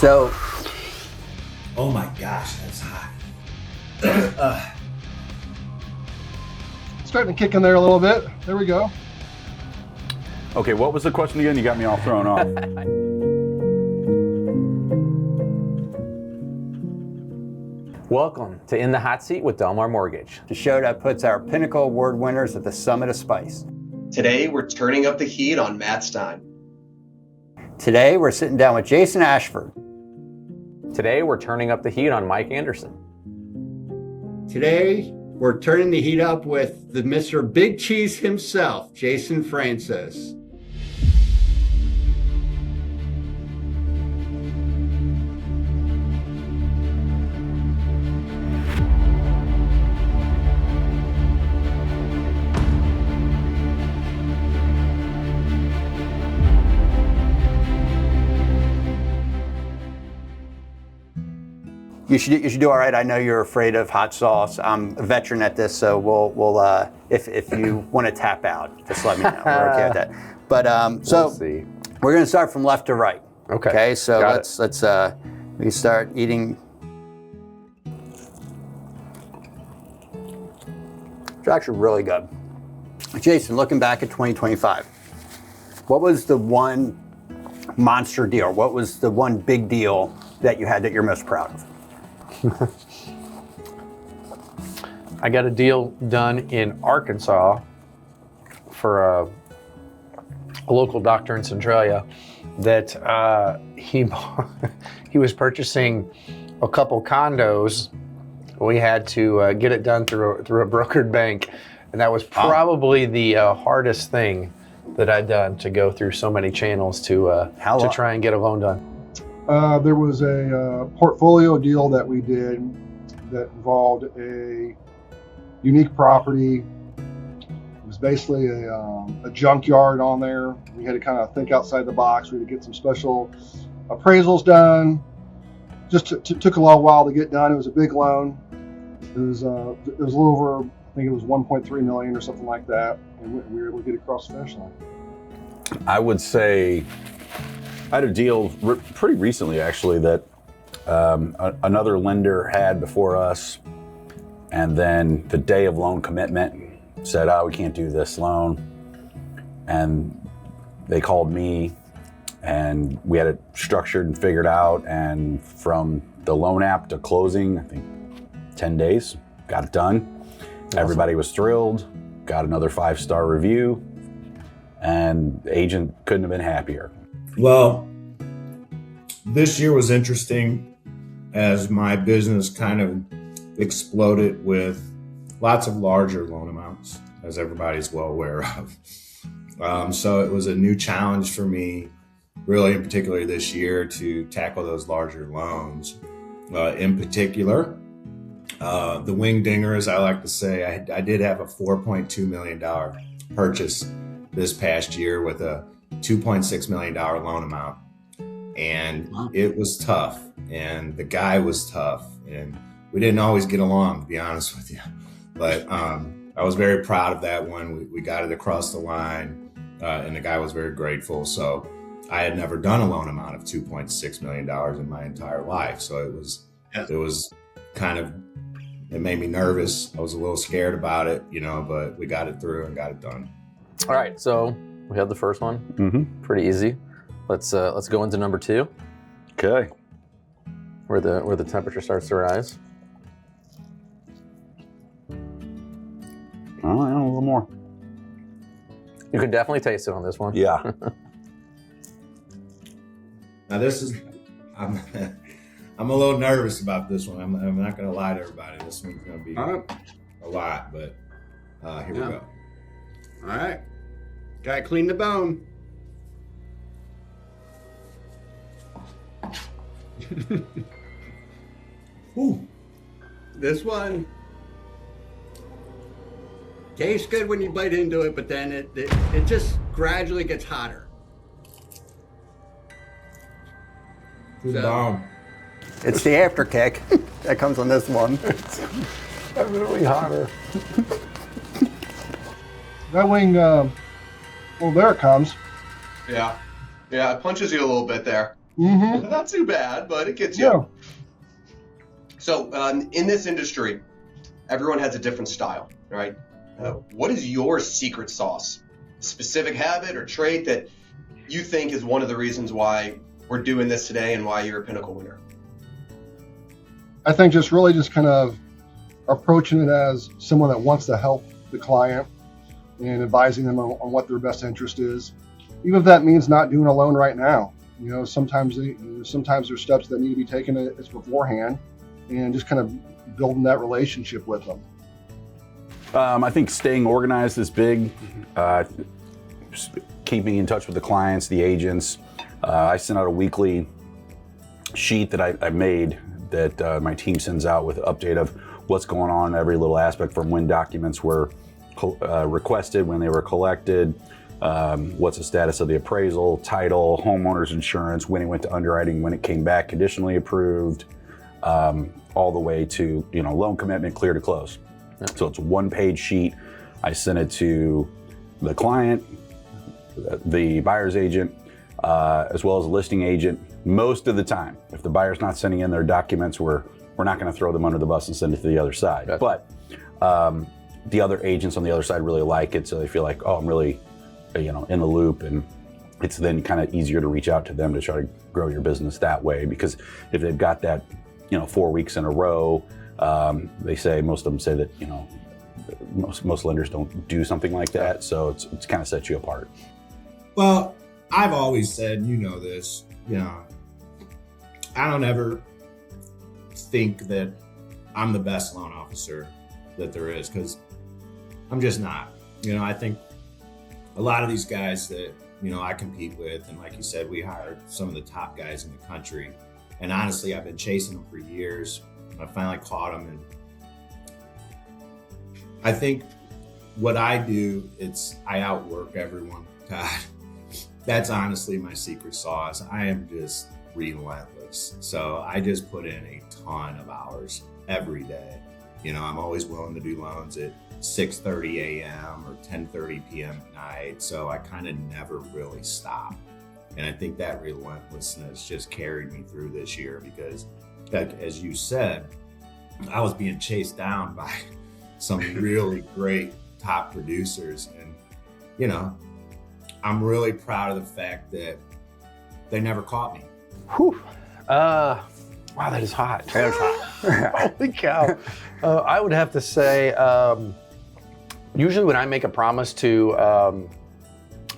So, oh my gosh, that's hot. Starting to kick in there a little bit. There we go. Okay, what was the question again? You got me all thrown off. Welcome to In the Hot Seat with Delmar Mortgage, the show that puts our Pinnacle Award winners at the summit of spice. Today, we're turning up the heat on Matt Stein. Today, we're sitting down with Jason Ashford. Today, we're turning up the heat on Mike Anderson. Today, we're turning the heat up with the Mr. Big Cheese himself, Jason Fransos. You should do all right. I know you're afraid of hot sauce. I'm a veteran at this, so we'll if you want to tap out, just let me know. We're okay with that. But so we're gonna start from left to right. Okay. So let's we start eating. It's actually really good. Jason, looking back at 2025, what was the one monster deal? What was the one big deal that you had that you're most proud of? I got a deal done in Arkansas for a local doctor in Centralia that he was purchasing a couple condos. We had to get it done through a brokered bank, and that was probably the hardest thing that I'd done, to go through so many channels to try and get a loan done. There was a portfolio deal that we did that involved a unique property. It was basically a junkyard on there. We had to kind of think outside the box. We had to get some special appraisals done. Just took a little while to get done. It was a big loan. It was a little over, I think it was 1.3 million or something like that, and we were able to get across the finish line. I would say I had a deal pretty recently, actually, that another lender had before us, and then the day of loan commitment said, we can't do this loan. And they called me, and we had it structured and figured out, and from the loan app to closing, I think 10 days, got it done. Awesome. Everybody was thrilled, got another 5-star review, and the agent couldn't have been happier. Well, this year was interesting as my business kind of exploded with lots of larger loan amounts, as everybody's well aware of. So it was a new challenge for me, really in particular this year, to tackle those larger loans. In particular, the wing dinger, as I like to say, I did have a $4.2 million purchase this past year with a $2.6 million loan amount. And it was tough, and the guy was tough, and we didn't always get along, to be honest with you. But I was very proud of that one. We got it across the line, and the guy was very grateful. So I had never done a loan amount of $2.6 million in my entire life. So it was kind of, it made me nervous. I was a little scared about it, but we got it through and got it done. All right, so we had the first one. Mm-hmm. Pretty easy. Let's go into number 2. Okay. Where the temperature starts to rise. A little more. You can definitely taste it on this one. Yeah. Now this is, I'm a little nervous about this one. I'm not going to lie to everybody. This one's going to be a lot, but here we go. All right. Gotta clean the bone. Ooh. This one tastes good when you bite into it, but then it just gradually gets hotter. So, it's the after kick that comes on this one. Definitely hotter. That wing, well, there it comes. Yeah, it punches you a little bit there. Mm-hmm. Not too bad, but it gets you. Yeah. So in this industry, everyone has a different style, right? What is your secret sauce? A specific habit or trait that you think is one of the reasons why we're doing this today and why you're a Pinnacle winner? I think just kind of approaching it as someone that wants to help the client and advising them on what their best interest is, even if that means not doing a loan right now. You know, sometimes there's steps that need to be taken as beforehand, and just kind of building that relationship with them. I think staying organized is big. Just keeping in touch with the clients, the agents. I send out a weekly sheet that I made that my team sends out with an update of what's going on in every little aspect, from when documents were requested, when they were collected, what's the status of the appraisal, title, homeowner's insurance, when it went to underwriting, when it came back conditionally approved, all the way to loan commitment, clear to close. Yeah. So it's a one-page sheet. I send it to the client, the buyer's agent, as well as a listing agent. Most of the time, if the buyer's not sending in their documents, we're not going to throw them under the bus and send it to the other side. Gotcha. But the other agents on the other side really like it, so they feel like, oh, I'm really in the loop, and it's then kind of easier to reach out to them to try to grow your business that way. Because if they've got that 4 weeks in a row, most of them say that most lenders don't do something like that, so it's kind of sets you apart. Well, I've always said, this, I don't ever think that I'm the best loan officer that there is, because I'm just not. I think a lot of these guys that I compete with, and like you said, we hired some of the top guys in the country, and honestly I've been chasing them for years. I finally caught them, and I think what I do, I outwork everyone. God, that's honestly my secret sauce. I am just relentless. So I just put in a ton of hours every day. I'm always willing to do loans at 6:30 a.m. or 10:30 p.m. at night. So I kind of never really stop. And I think that relentlessness just carried me through this year, because, like, as you said, I was being chased down by some really great top producers. And, I'm really proud of the fact that they never caught me. Whew. Wow, that is hot. That was hot. Holy cow. I would have to say, usually when I make a promise to a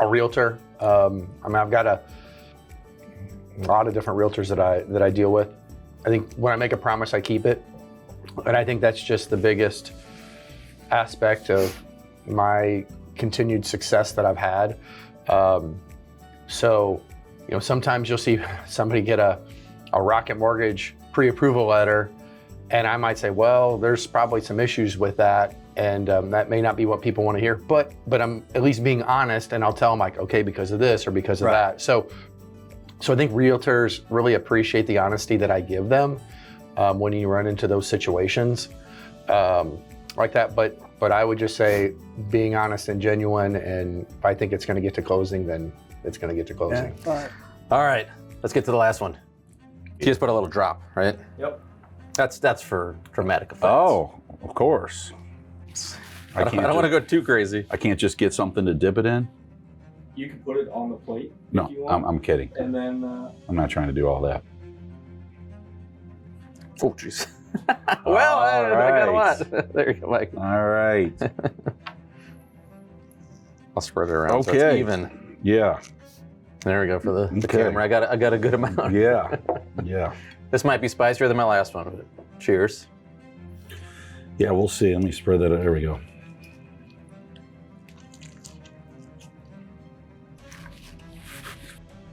realtor, I've got a lot of different realtors that I deal with. I think when I make a promise, I keep it. And I think that's just the biggest aspect of my continued success that I've had. Sometimes you'll see somebody get a Rocket Mortgage pre-approval letter, and I might say, well, there's probably some issues with that, and that may not be what people want to hear, but I'm at least being honest, and I'll tell them, like, okay, because of this or because of that. So I think realtors really appreciate the honesty that I give them when you run into those situations like that. But I would just say being honest and genuine, and if I think it's going to get to closing, then it's going to get to closing. Yeah. All right, let's get to the last one. You just put a little drop, right? Yep. That's for dramatic effect. Oh, of course. I don't want to go too crazy. I can't just get something to dip it in? You can put it on the plate No, if you want. I'm kidding. And then I'm not trying to do all that. Oh, jeez. Well, I got a lot. There you go, Mike. All right. I'll spread it around so Okay. it's even. Yeah. There we go for the Okay. camera. I got a good amount. Yeah. Yeah. This might be spicier than my last one. But cheers. Yeah, we'll see. Let me spread that out. There we go.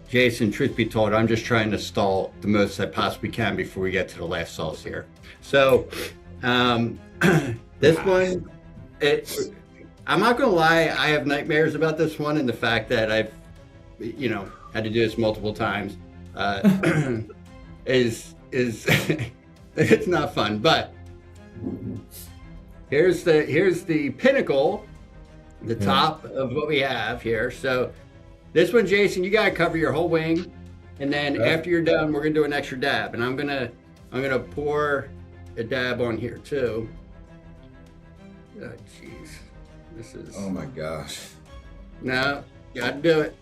Jason, truth be told, I'm just trying to stall the most I possibly can before we get to the last sauce here. So, this one, I'm not gonna lie, I have nightmares about this one, and the fact that I've, had to do this multiple times, is it's not fun. But here's the pinnacle, the top of what we have here. So. This one, Jason, you gotta cover your whole wing. And then Okay. after you're done, we're gonna do an extra dab, and I'm gonna pour a dab on here too. Oh jeez, this is. Oh my gosh. No, gotta do it.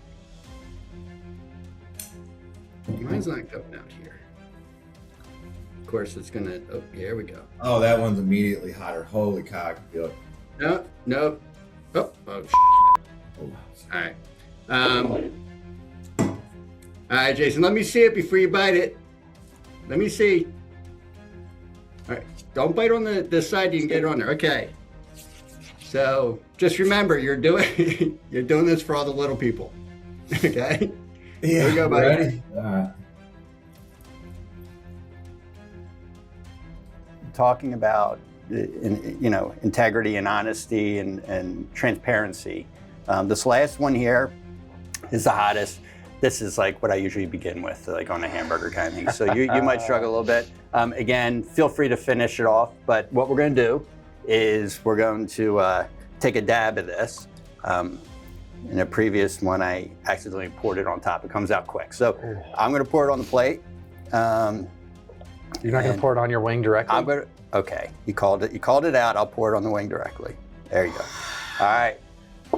Mine's not coming out here. Of course, it's gonna. Oh, here we go. Oh, that one's immediately hotter. Holy cock. Yep. No, no. Oh, oh. Oh, All right. All right, Jason. Let me see it before you bite it. Let me see. All right. Don't bite on the side. You can get it on there. Okay. So just remember, you're doing this for all the little people. Okay. yeah. Here we go, buddy. Ready? All right. Talking about integrity and honesty and transparency. This last one here is the hottest. This is like what I usually begin with, like on a hamburger kind of thing. So you might struggle a little bit. Again, feel free to finish it off. But what we're going to do is we're going to take a dab of this. In a previous one, I accidentally poured it on top. It comes out quick. So I'm going to pour it on the plate. You're not going to pour it on your wing directly? I'm gonna. Okay, you called it out. I'll pour it on the wing directly. There you go. All right,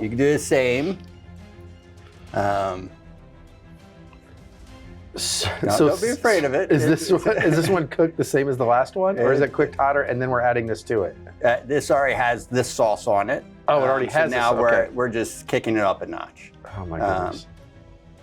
you can do the same. No, don't be afraid of it. Is this one cooked the same as the last one, or is it cooked hotter and then we're adding this to it? This already has this sauce on it. Oh, it already has So now this, okay. we're just kicking it up a notch. Oh my goodness.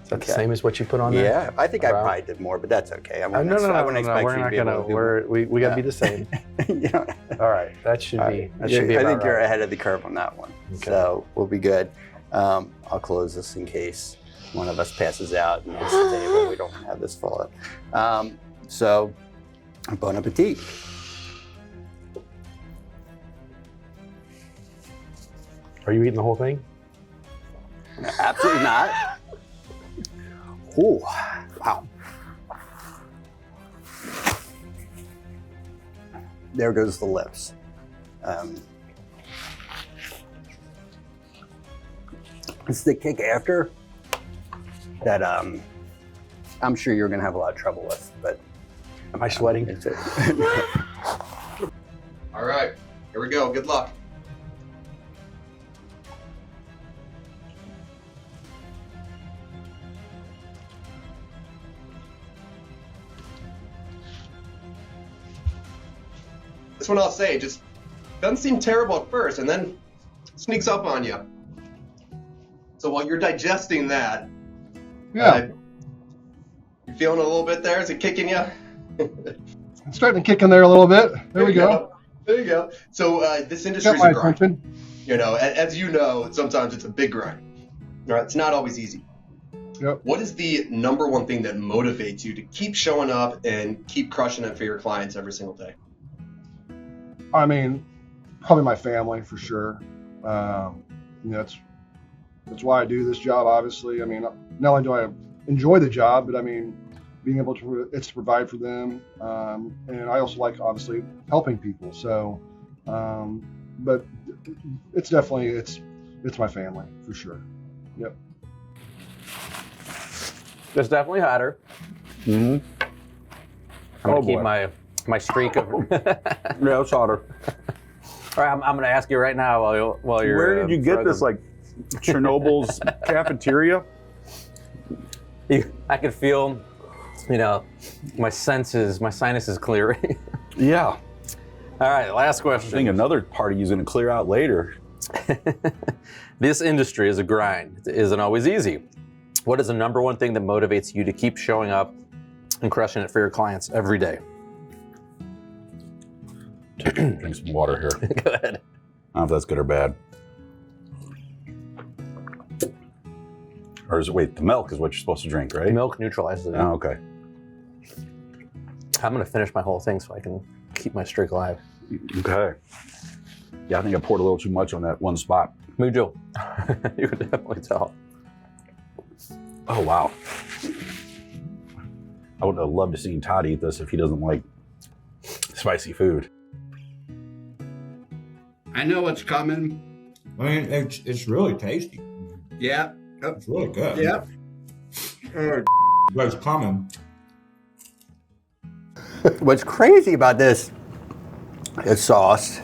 Is that the okay. same as what you put on there? Yeah, I think I Wow. probably did more, but that's okay. I No, wouldn't we're expect not you to be able to do we got to be the same. you know, All right, that should be. That should be. I about think you're right. ahead of the curve on that one. Okay. So we'll be good. I'll close this in case one of us passes out and hits the table. We don't have this full up. So, bon appetit. Are you eating the whole thing? Absolutely not. Ooh, wow. There goes the lips. It's the kick after that I'm sure you're gonna have a lot of trouble with, but Am I sweating? it's it. All right, here we go. Good luck. This one I'll say just doesn't seem terrible at first, and then sneaks up on you. So while you're digesting that, Yeah, you feeling a little bit there? Is it kicking you? I'm starting to kick in there a little bit. There we go. There you go. So this Got industry's my a grind. attention. You know, as you know, sometimes it's a big grind. Right? It's not always easy. Yep. What is the number one thing that motivates you to keep showing up and keep crushing it for your clients every single day? I mean, probably my family for sure. That's why I do this job. Obviously, I mean, not only do I enjoy the job, but I mean, being able to provide for them, and I also like obviously helping people. So, but it's definitely it's my family for sure. Yep. It's definitely hotter. Mm-hmm. I'm gonna Oh, keep boy. my streak of. Yeah, it's hotter. All right, I'm gonna ask you right now while you're. Where did you get this? frozen. Like Chernobyl's cafeteria? I could feel, my sinuses clearing. Yeah. All right, last I question. think another party is going to clear out later. This industry is a grind. It isn't always easy. What is the number one thing that motivates you to keep showing up and crushing it for your clients every day? Drink some water here. I Go ahead. don't know if that's good or bad. Or is it, wait, the milk is what you're supposed to drink, right? Milk neutralizes it. Oh, okay. I'm gonna finish my whole thing so I can keep my streak alive. Okay. Yeah, I think I poured a little too much on that one spot. Me too. You could definitely tell. Oh, wow. I would have loved to see Todd eat this if he doesn't like spicy food. I know what's coming. I mean, it's really tasty. Yeah. It's really good. Yep. But it's coming. What's crazy about this sauce,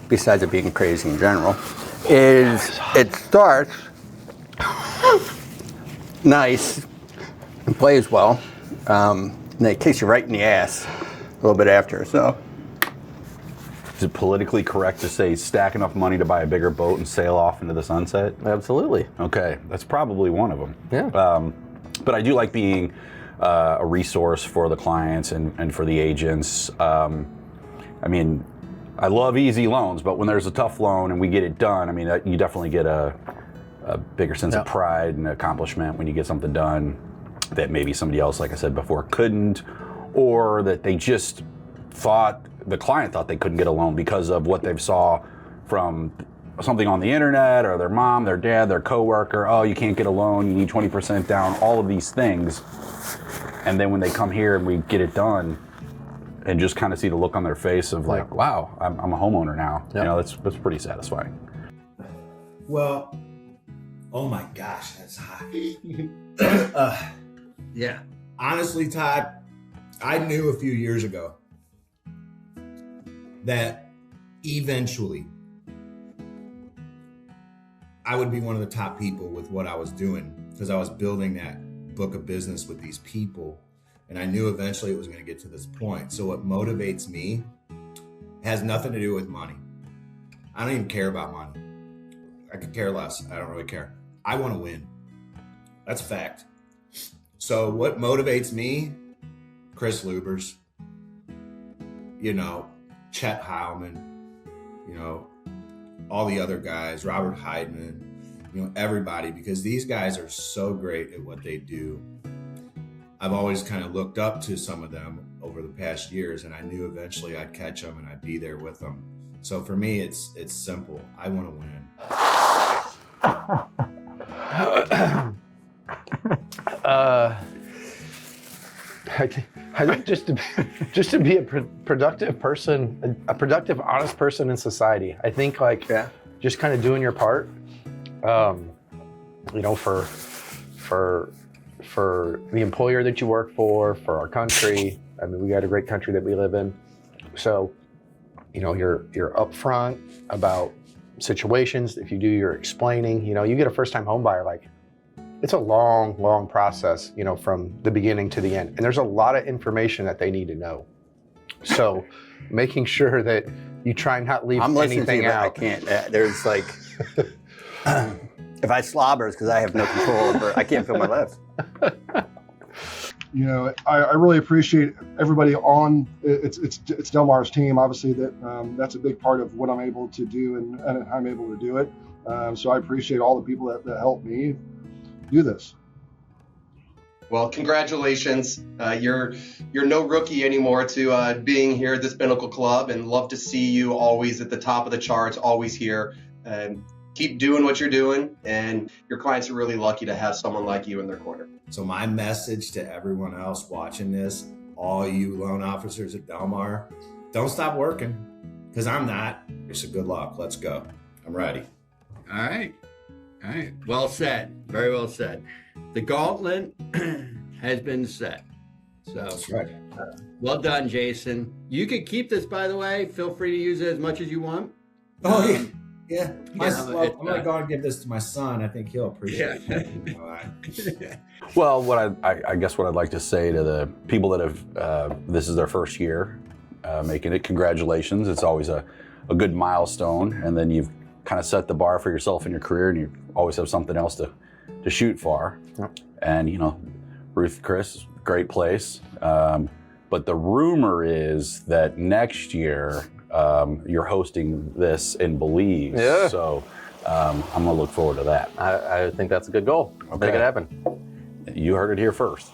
besides it being crazy in general, is it starts nice and plays well, and then it kicks you right in the ass a little bit after. So, Is it politically correct to say stack enough money to buy a bigger boat and sail off into the sunset? Absolutely. Okay, that's probably one of them. Yeah. But I do like being a resource for the clients and for the agents. I mean, I love easy loans, but when there's a tough loan and we get it done, I mean, you definitely get a bigger sense of pride and accomplishment when you get something done that maybe somebody else, like I said before, couldn't, or that they just the client thought they couldn't get a loan because of what they saw from something on the internet, or their mom, their dad, their coworker. Oh, you can't get a loan, you need 20% down, all of these things. And then when they come here and we get it done and just kind of see the look on their face of like, wow, I'm a homeowner now. Yep. You know, that's pretty satisfying. Well, oh my gosh, that's hot. Yeah. Honestly, Todd, I knew a few years ago that eventually I would be one of the top people with what I was doing, because I was building that book of business with these people, and I knew eventually it was going to get to this point. So what motivates me has nothing to do with money. I don't even care about money. I could care less. I don't really care. I want to win. That's a fact. So what motivates me? Chris Lubers, Chet Heilman, all the other guys, Robert Heidman, everybody, because these guys are so great at what they do. I've always kind of looked up to some of them over the past years, and I knew eventually I'd catch them and I'd be there with them. So for me, it's simple. I want to win. I think just to be a productive person, a productive, honest person in society. I think just kind of doing your part, for the employer that you work for our country. I mean, we got a great country that we live in. So, you're upfront about situations. If you do your explaining, you get a first-time home buyer, it's a long, long process, from the beginning to the end. And there's a lot of information that they need to know. So making sure that you try and not leave anything out. I can't. There's if I slobber, it's because I have no control over it. I can't feel my lips. I really appreciate everybody on it's Delmar's team. Obviously, that's a big part of what I'm able to do and I'm able to do it. So I appreciate all the people that helped me do this. Well, congratulations. You're no rookie anymore to being here at this Pinnacle Club, and love to see you always at the top of the charts, always here. Keep doing what you're doing, and your clients are really lucky to have someone like you in their corner. So my message to everyone else watching this, all you loan officers at Delmar, don't stop working, because I'm not. So good luck. Let's go. I'm ready. All right. Well said. Very well said. The gauntlet has been set. So That's right. Well done, Jason. You could keep this, by the way. Feel free to use it as much as you want. Oh, yeah. I'm going to go and give this to my son. I think he'll appreciate it. Well, I guess what I'd like to say to the people that have, this is their first year making it, congratulations. It's always a good milestone. And then you've kind of set the bar for yourself in your career, and you always have something else to shoot for. Yep. And, Ruth, Chris, great place. But the rumor is that next year you're hosting this in Belize. Yeah. So I'm going to look forward to that. I think that's a good goal. Okay. Make it happen. You heard it here first.